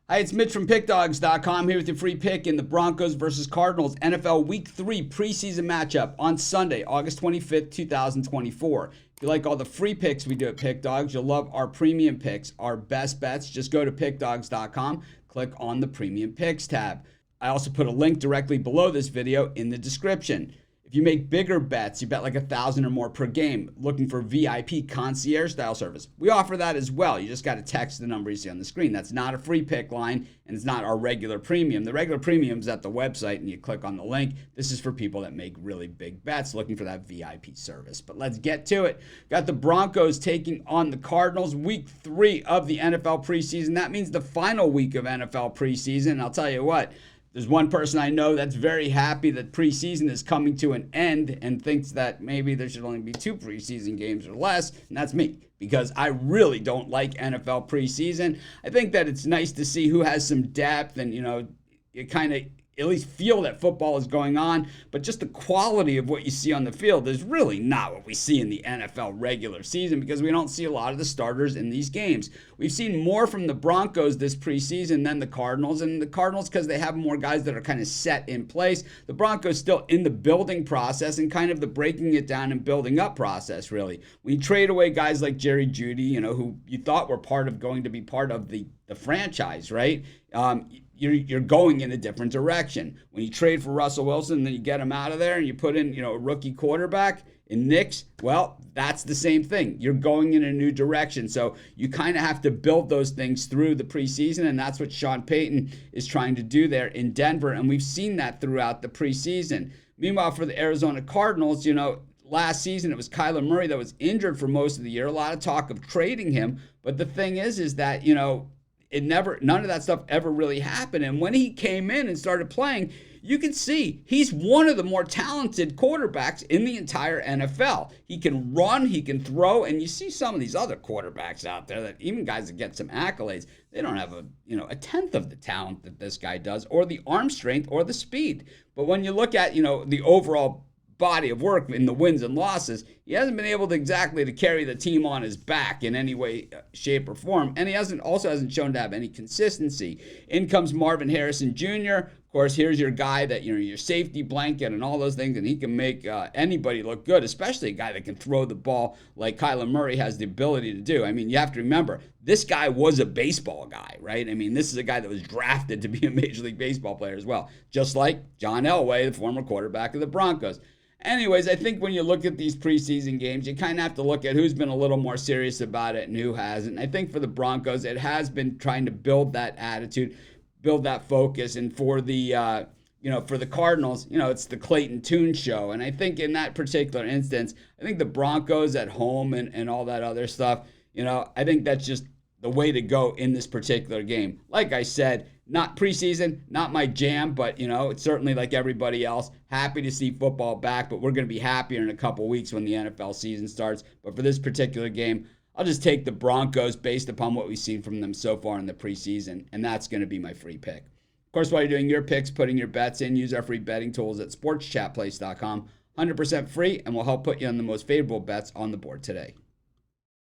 Hi, it's Mitch from Pickdawgz.com here with your free pick in the Broncos versus Cardinals NFL Week 3 preseason matchup on Sunday, August 25th, 2024. If you like all the free picks we do at Pickdawgz, you'll love our premium picks, our best bets. Just go to Pickdawgz.com, click on the Premium Picks tab. I also put a link directly below this video in the description. If you make bigger bets, you bet like $1,000 or more per game, looking for VIP concierge style service, we offer that as well. You just got to text the number you see on the screen. That's not a free pick line, and it's not our regular premium. The regular premium is at the website, and you click on the link. This is for people that make really big bets, looking for that VIP service. But let's get to it. Got the Broncos taking on the Cardinals, week 3 of the NFL preseason. That means the final week of NFL preseason. And I'll tell you what, there's one person I know that's very happy that preseason is coming to an end and thinks that maybe there should only be 2 preseason games or less, and that's me, because I really don't like NFL preseason. I think that it's nice to see who has some depth and, you kind of at least feel that football is going on, but just the quality of what you see on the field is really not what we see in the NFL regular season, because we don't see a lot of the starters in these games. We've seen more from the Broncos this preseason than the Cardinals, and the Cardinals because they have more guys that are kind of set in place. The Broncos still in the building process and kind of the breaking it down and building up process, really. When you trade away guys like Jerry Jeudy, who you thought were going to be part of the franchise, right? You're going in a different direction. When you trade for Russell Wilson, then you get him out of there and you put in, a rookie quarterback in Knicks, well, that's the same thing. You're going in a new direction. So you kind of have to build those things through the preseason, and that's what Sean Payton is trying to do there in Denver, and we've seen that throughout the preseason. Meanwhile, for the Arizona Cardinals, last season it was Kyler Murray that was injured for most of the year. A lot of talk of trading him, but the thing is that, none of that stuff ever really happened. And when he came in and started playing, you can see he's one of the more talented quarterbacks in the entire NFL. He can run, he can throw, and you see some of these other quarterbacks out there that even guys that get some accolades, they don't have a tenth of the talent that this guy does, or the arm strength, or the speed. But when you look at, the overall body of work in the wins and losses, he hasn't been able to carry the team on his back in any way, shape, or form, and he also hasn't shown to have any consistency. In comes Marvin Harrison Jr. Of course, here's your guy that, your safety blanket and all those things, and he can make anybody look good, especially a guy that can throw the ball like Kyler Murray has the ability to do. I mean, you have to remember, this guy was a baseball guy, right? I mean, this is a guy that was drafted to be a Major League Baseball player as well, just like John Elway, the former quarterback of the Broncos. Anyways, I think when you look at these preseason games, you kind of have to look at who's been a little more serious about it and who hasn't. I think for the Broncos, it has been trying to build that attitude, build that focus, and for the for the Cardinals, it's the Clayton Tune show. And I think in that particular instance, I think the Broncos at home and all that other stuff, I think that's just the way to go in this particular game. Like I said, not preseason, not my jam, but, it's certainly like everybody else. Happy to see football back, but we're going to be happier in a couple weeks when the NFL season starts. But for this particular game, I'll just take the Broncos based upon what we've seen from them so far in the preseason, and that's going to be my free pick. Of course, while you're doing your picks, putting your bets in, use our free betting tools at sportschatplace.com. 100% free, and will help put you on the most favorable bets on the board today.